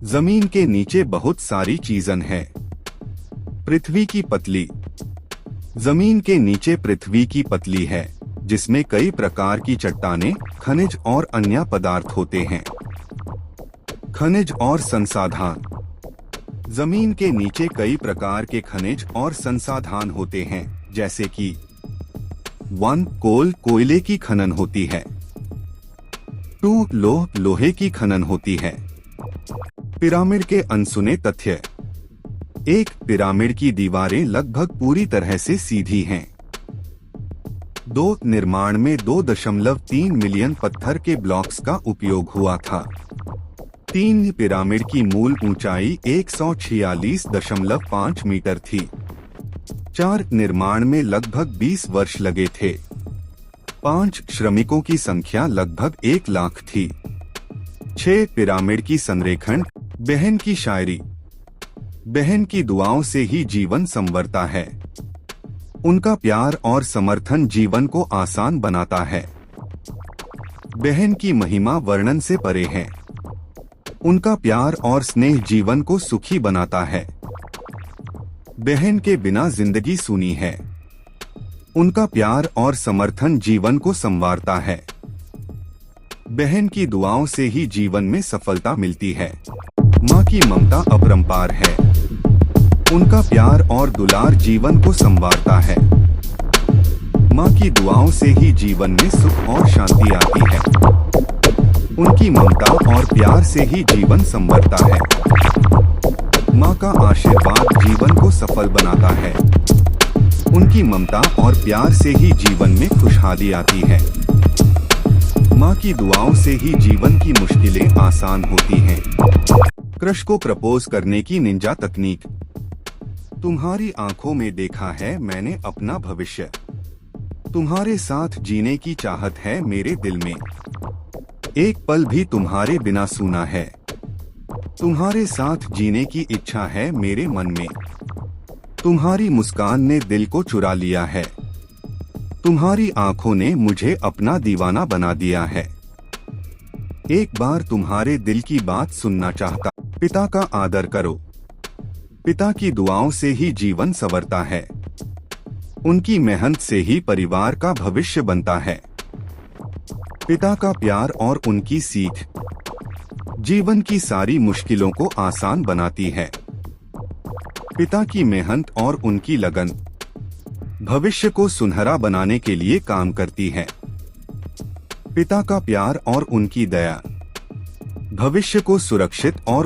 जमीन के नीचे बहुत सारी चीजन है। पृथ्वी की पतली। जमीन के नीचे पृथ्वी की पतली है, जिसमें कई प्रकार की चट्टानें, खनिज और अन्य पदार्थ होते हैं। खनिज और संसाधन। जमीन के नीचे कई प्रकार के खनिज और संसाधन होते हैं, जैसे कि 1. कोयले की खनन होती है। 2. लोहे की खनन होती है। पिरामिड के अनसुने तथ्य। 1. पिरामिड की दीवारें लगभग पूरी तरह से सीधी हैं। 2. निर्माण में 2.3 मिलियन पत्थर के ब्लॉक्स का उपयोग हुआ था। 3. पिरामिड की मूल ऊंचाई 146.5 मीटर थी। 4. निर्माण में लगभग 20 वर्ष लगे थे। 5. श्रमिकों की संख्या लगभग 1 लाख थी। 6. पिरामिड की संरेखण। बहन की शायरी। बहन की दुआओं से ही जीवन संवरता है। उनका प्यार और समर्थन जीवन को आसान बनाता है। बहन की महिमा वर्णन से परे है। उनका प्यार और स्नेह जीवन को सुखी बनाता है। बहन के बिना जिंदगी सूनी है। उनका प्यार और समर्थन जीवन को संवारता है। बहन की दुआओं से ही जीवन में सफलता मिलती है। माँ की ममता अपरंपार है। उनका प्यार और दुलार जीवन को संवारता है। माँ की दुआओं से ही जीवन में सुख और शांति आती है। उनकी ममता और प्यार से ही जीवन संवरता है। माँ का आशीर्वाद जीवन को सफल बनाता है। उनकी ममता और प्यार से ही जीवन में खुशहाली आती है। माँ की दुआओं से ही जीवन की मुश्किलें आसान होती हैं। क्रश को प्रपोज करने की निंजा तकनीक। तुम्हारी आंखों में देखा है मैंने अपना भविष्य। तुम्हारे साथ जीने की चाहत है मेरे दिल में। एक पल भी तुम्हारे बिना सूना है। तुम्हारे साथ जीने की इच्छा है मेरे मन में। तुम्हारी मुस्कान ने दिल को चुरा लिया है। तुम्हारी आंखों ने मुझे अपना दीवाना बना दिया है। एक बार तुम्हारे दिल की बात सुनना चाहता। पिता का आदर करो। पिता की दुआओं से ही जीवन संवरता है। उनकी मेहनत से ही परिवार का भविष्य बनता है। पिता का प्यार और उनकी सीख जीवन की सारी मुश्किलों को आसान बनाती है। पिता की मेहनत और उनकी लगन भविष्य को सुनहरा बनाने के लिए काम करती है। पिता का प्यार और उनकी दया भविष्य को सुरक्षित और